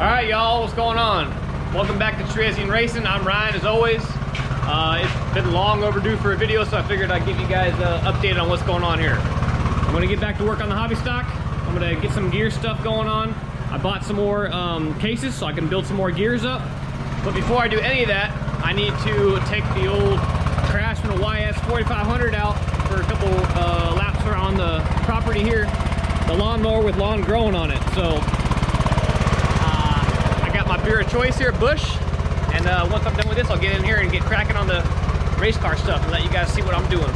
Alright y'all, what's going on? Welcome back to Cherezian Racing. I'm Ryan as always. It's been long overdue for a video, so I figured I'd give you guys an update on what's going on here. I'm gonna get back to work on the hobby stock. I'm gonna get some gear stuff going on. I bought some more cases so I can build some more gears up. But before I do any of that, I need to take the old Craftsman YS 4500 out for a couple laps around the property here. The lawnmower with lawn growing on it. So I got my beer of choice here, Bush. And once I'm done with this, I'll get in here and get cracking on the race car stuff and let you guys see what I'm doing.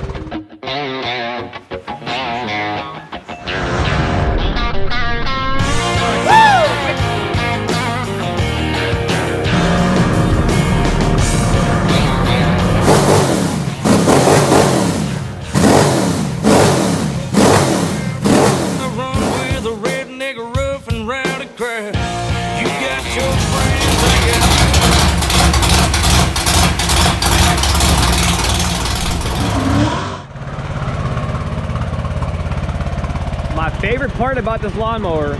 My favorite part about this lawnmower,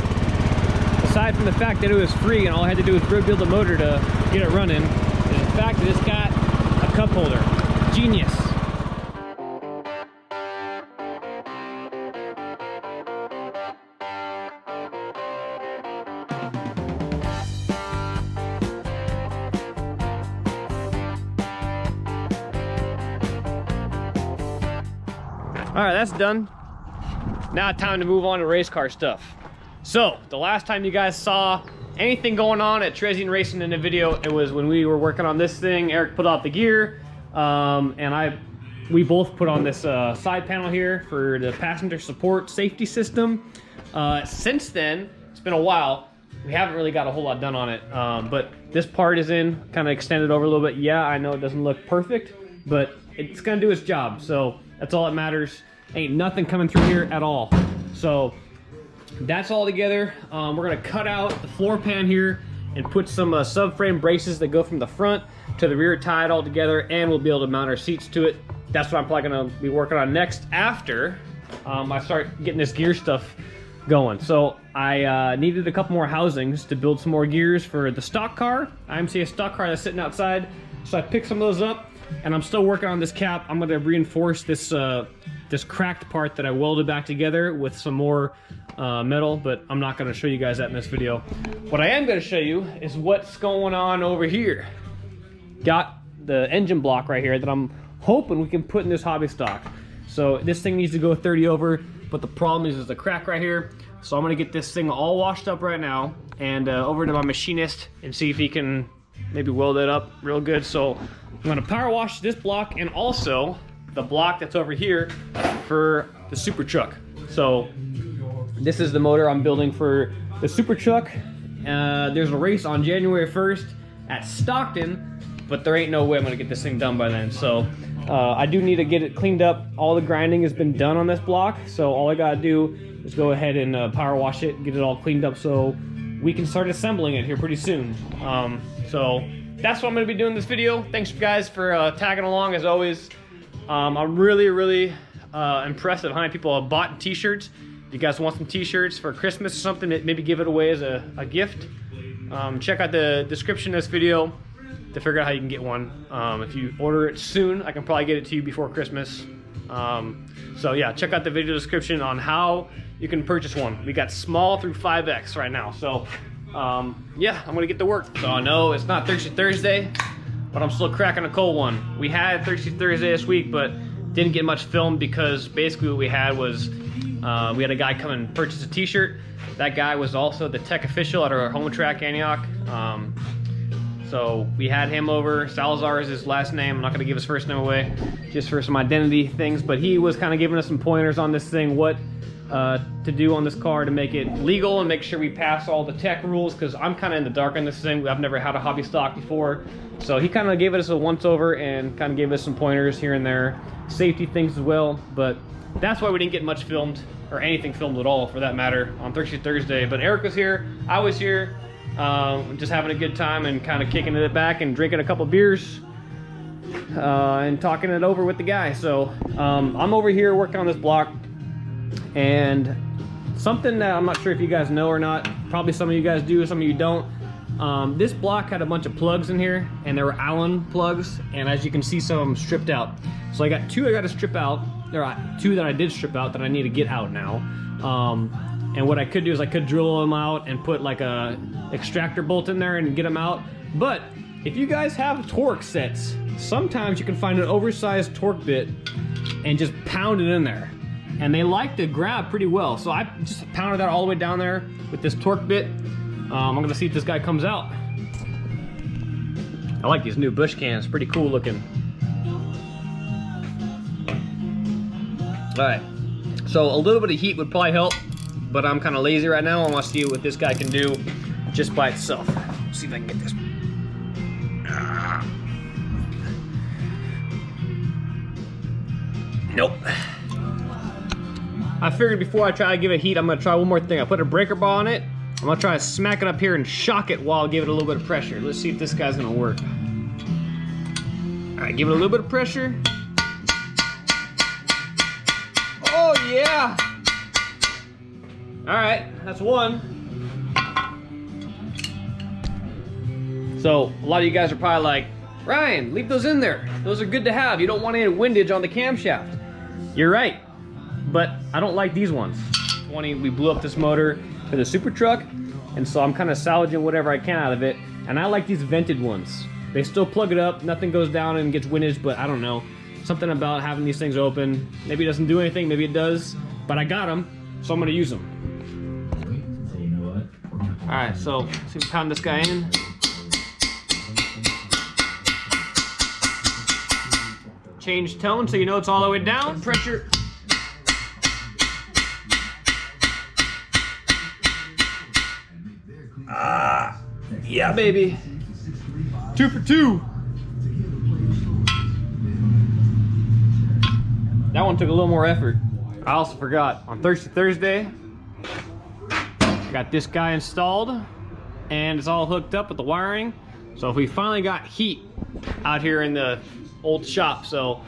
aside from the fact that it was free and all I had to do was rebuild the motor to get it running, is the fact that it's got a cup holder. Genius. All right, that's done. Now time to move on to race car stuff. So, the last time you guys saw anything going on at Cherezian Racing in the video, it was when we were working on this thing. Eric put out the gear, and we both put on this side panel here for the passenger support safety system. Since then, it's been a while. We haven't really got a whole lot done on it, but this part is in, kind of extended over a little bit. Yeah, I know it doesn't look perfect, but it's gonna do its job, so that's all that matters. Ain't nothing coming through here at all. So that's all together. We're gonna cut out the floor pan here and put some subframe braces that go from the front to the rear, tie it all together, and we'll be able to mount our seats to it. That's what I'm probably gonna be working on next after I start getting this gear stuff going. So I needed a couple more housings to build some more gears for the stock car. IMCA stock car that's sitting outside. So I picked some of those up, and I'm still working on this cap. I'm gonna reinforce this this cracked part that I welded back together with some more metal, but I'm not gonna show you guys that in this video. What I am gonna show you is what's going on over here. Got the engine block right here that I'm hoping we can put in this hobby stock. So this thing needs to go 30 over, but the problem is there's a crack right here. So I'm gonna get this thing all washed up right now and over to my machinist and see if he can maybe weld it up real good. So I'm gonna power wash this block and also the block that's over here for the super truck. So this is the motor I'm building for the super truck. There's a race on January 1st at Stockton, but there ain't no way I'm gonna get this thing done by then. So I do need to get it cleaned up. All the grinding has been done on this block, so all I gotta do is go ahead and power wash it, get it all cleaned up so we can start assembling it here pretty soon. So that's what I'm gonna be doing in this video. Thanks guys for tagging along as always. I'm really impressed at how many people have bought t-shirts. If you guys want some t-shirts for Christmas or something, maybe give it away as a gift, check out the description of this video to figure out how you can get one. If you order it soon, I can probably get it to you before Christmas. So yeah, check out the video description on how you can purchase one. We got small through 5X right now. So yeah, I'm gonna get to work. So I know it's not Thirsty Thursday, but I'm still cracking a cold one. We had Thirsty Thursday this week, but didn't get much filmed because basically what we had was we had a guy come and purchase a t-shirt. That guy was also the tech official at our home track, Antioch. So we had him over. Salazar is his last name. I'm not gonna give his first name away just for some identity things, but he was kind of giving us some pointers on this thing, what to do on this car to make it legal and make sure we pass all the tech rules, because I'm kind of in the dark on this thing. I've never had a hobby stock before. So he kind of gave us a once over and kind of gave us some pointers here and there, safety things as well. But that's why we didn't get much filmed, or anything filmed at all for that matter, on Thirsty Thursday. But Eric was here, I was here, just having a good time and kind of kicking it back and drinking a couple beers and talking it over with the guy. So I'm over here working on this block, and something that I'm not sure if you guys know or not, probably some of you guys do, some of you don't. This block had a bunch of plugs in here, and they were Allen plugs, and as you can see, some of them stripped out. So I got two I got to strip out. There are two that I did strip out that I need to get out now. And what I could do is I could drill them out and put like a extractor bolt in there and get them out. But if you guys have torque sets, sometimes you can find an oversized torque bit and just pound it in there. And they like to grab pretty well. So I just pounded that all the way down there with this torque bit. I'm gonna see if this guy comes out. I like these new bush cans, pretty cool looking. All right, so a little bit of heat would probably help, but I'm kind of lazy right now. I want to see what this guy can do just by itself. Let's see if I can get this. Nope. I figured before I try to give it heat, I'm gonna try one more thing. I put a breaker bar on it. I'm gonna try to smack it up here and shock it while I give it a little bit of pressure. Let's see if this guy's gonna work. All right, give it a little bit of pressure. Oh yeah! All right, that's one. So a lot of you guys are probably like, Ryan, leave those in there. Those are good to have. You don't want any windage on the camshaft. You're right, but I don't like these ones. We blew up this motor for the super truck, and so I'm kind of salvaging whatever I can out of it. And I like these vented ones. They still plug it up, nothing goes down and gets windage, but I don't know. Something about having these things open. Maybe it doesn't do anything, maybe it does, but I got them, so I'm gonna use them. All right, so let's see if we pound this guy in. Change tone so you know it's all the way down. Pressure. Yeah, baby. 2 for 2. That one took a little more effort. I also forgot, on Thursday, I got this guy installed, and it's all hooked up with the wiring. So we finally got heat out here in the old shop. So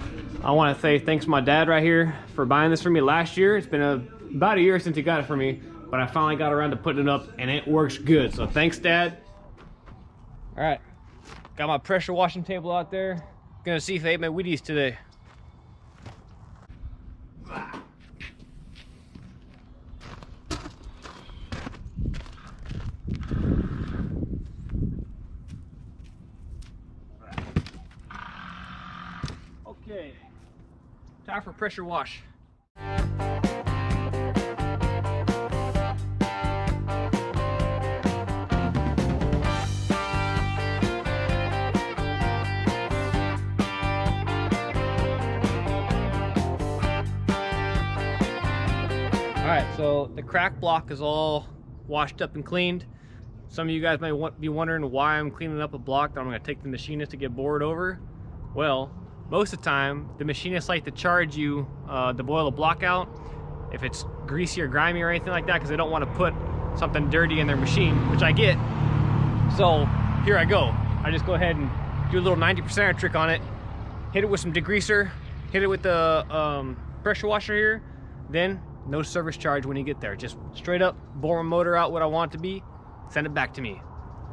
I want to say thanks to my dad right here for buying this for me last year. It's been about a year since he got it for me, but I finally got around to putting it up, and it works good. So thanks, Dad. All right, got my pressure washing table out there. Gonna see if I ate my Wheaties today. Okay, time for pressure wash. All right, so the crack block is all washed up and cleaned. Some of you guys might be wondering why I'm cleaning up a block that I'm gonna take the machinist to get bored over. Well, most of the time, the machinists like to charge you to boil the block out if it's greasy or grimy or anything like that, because they don't want to put something dirty in their machine, which I get. So here I go. I just go ahead and do a little 90% trick on it, hit it with some degreaser, hit it with the pressure washer here, then no service charge when you get there. Just straight up bore my motor out what I want it to be, send it back to me.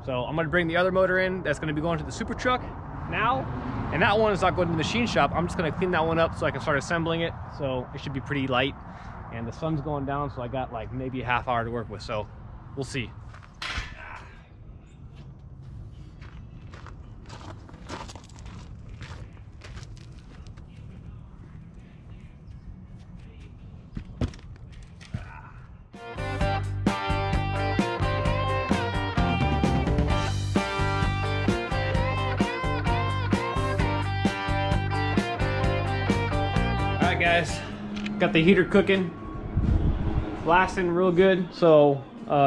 So I'm gonna bring the other motor in that's gonna be going to the super truck now, and that one is not going to the machine shop. I'm just gonna clean that one up so I can start assembling it. So it should be pretty light, and the sun's going down, so I got like maybe a half hour to work with, so we'll see. Guys, got the heater cooking, blasting real good, so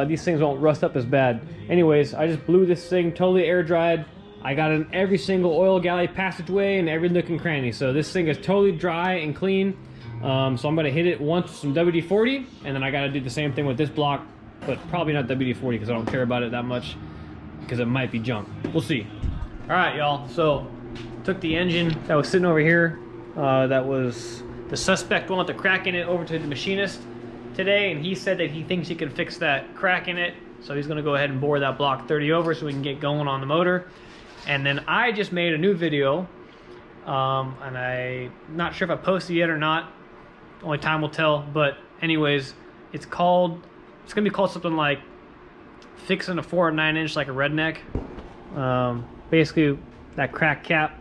these things won't rust up as bad. Anyways, I just blew this thing totally air dried. I got in every single oil galley passageway and every nook and cranny, so this thing is totally dry and clean. So I'm gonna hit it once with some WD-40, and then I gotta do the same thing with this block, but probably not WD-40 because I don't care about it that much, because it might be junk. We'll see. All right, y'all, so took the engine that was sitting over here, that was the suspect one with the crack in it, over to the machinist today, and he said that he thinks he can fix that crack in it So he's gonna go ahead and bore that block 30 over so we can get going on the motor. And then I just made a new video, and I'm not sure if I posted yet or not. Only time will tell. But anyways, it's gonna be called something like fixing a 4 9-inch like a redneck. Basically that crack cap.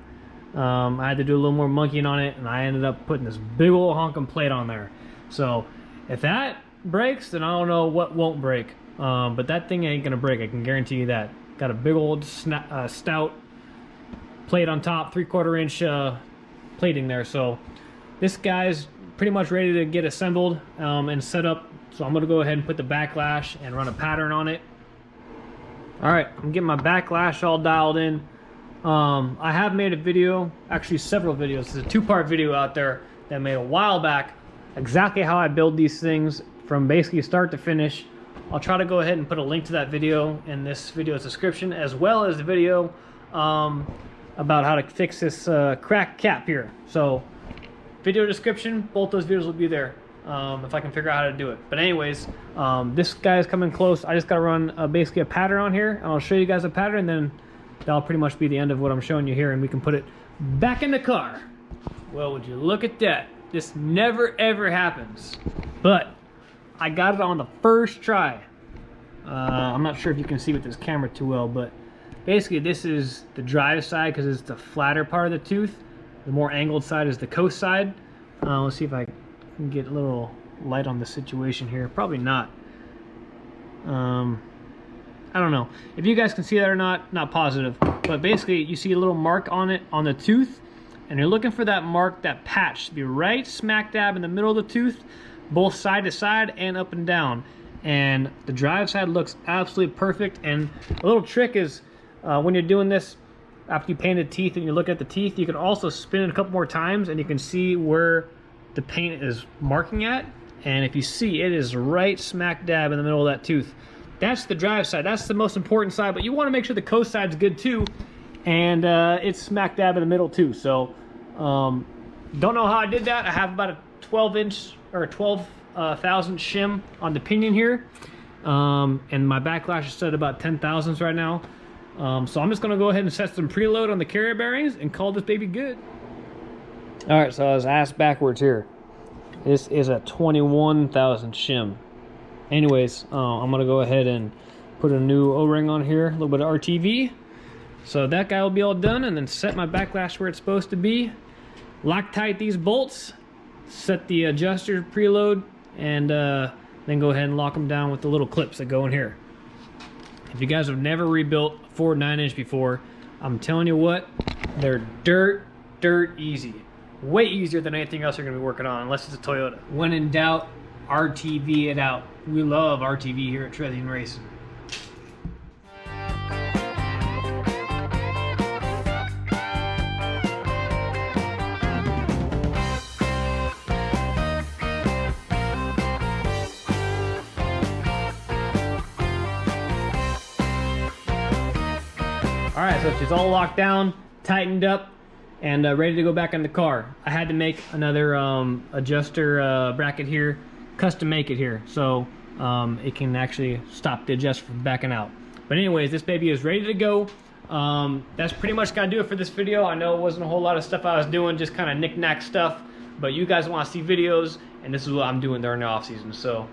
I had to do a little more monkeying on it, and I ended up putting this big old honking plate on there. So if that breaks, then I don't know what won't break. But that thing ain't gonna break, I can guarantee you that. Got a big old stout plate on top, 3/4 inch plating there. So this guy's pretty much ready to get assembled and set up. So I'm gonna go ahead and put the backlash and run a pattern on it. All right, I'm getting my backlash all dialed in. I have made a video, actually several videos. There's a 2-part video out there that I made a while back, exactly how I build these things from basically start to finish. I'll try to go ahead and put a link to that video in this video's description, as well as the video about how to fix this crack cap here. So video description, both those videos will be there if I can figure out how to do it. But anyways, this guy is coming close. I just got to run basically a pattern on here, and I'll show you guys a pattern, and then that'll pretty much be the end of what I'm showing you here, and we can put it back in the car. Well, would you look at that? This never ever happens, but I got it on the first try. I'm not sure if you can see with this camera too well, but basically this is the drive side because it's the flatter part of the tooth. The more angled side is the coast side. Let's see if I can get a little light on the situation here. Probably not. I don't know if you guys can see that or not positive, but basically you see a little mark on it on the tooth, and you're looking for that mark, that patch to be right smack dab in the middle of the tooth, both side to side and up and down. And the drive side looks absolutely perfect. And a little trick is when you're doing this after you paint the teeth and you look at the teeth, you can also spin it a couple more times and you can see where the paint is marking at. And if you see, it is right smack dab in the middle of that tooth. That's the drive side. That's the most important side, but you want to make sure the coast side's good too. And it's smack dab in the middle too. So don't know how I did that. I have about a 12-inch or 12,000 shim on the pinion here. And my backlash is set at about 10 thousandths right now. So I'm just gonna go ahead and set some preload on the carrier bearings and call this baby good. All right, so I was ass backwards here. This is a 21,000 shim. Anyways, I'm gonna go ahead and put a new O-ring on here, a little bit of RTV. So that guy will be all done, and then set my backlash where it's supposed to be. Loctite these bolts, set the adjuster preload, and then go ahead and lock them down with the little clips that go in here. If you guys have never rebuilt a 4 9-inch before, I'm telling you what, they're dirt easy. Way easier than anything else you're gonna be working on, unless it's a Toyota. When in doubt, RTV it out. We love RTV here at Cherezian Racing. All right, so she's all locked down, tightened up, and ready to go back in the car. I had to make another adjuster bracket here, custom make it here, so it can actually stop the adjuster from backing out. But anyways, this baby is ready to go. That's pretty much gonna do it for this video. I know it wasn't a whole lot of stuff I was doing, just kind of knick-knack stuff, but you guys want to see videos, and this is what I'm doing during the off season. So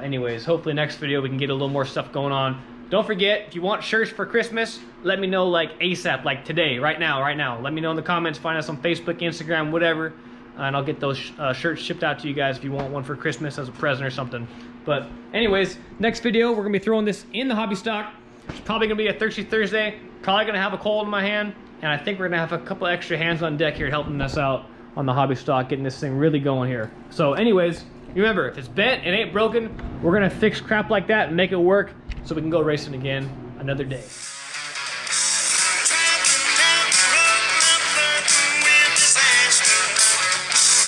anyways, hopefully next video we can get a little more stuff going on. Don't forget, if you want shirts for Christmas, let me know like ASAP, like today, right now. Let me know in the comments, find us on Facebook, Instagram, whatever, and I'll get those shirts shipped out to you guys if you want one for Christmas as a present or something. But anyways, next video, we're gonna be throwing this in the hobby stock. It's probably gonna be a Thirsty Thursday, probably gonna have a cold in my hand, and I think we're gonna have a couple extra hands on deck here helping us out on the hobby stock, getting this thing really going here. So anyways, remember, if it's bent, it ain't broken, we're gonna fix crap like that and make it work so we can go racing again another day.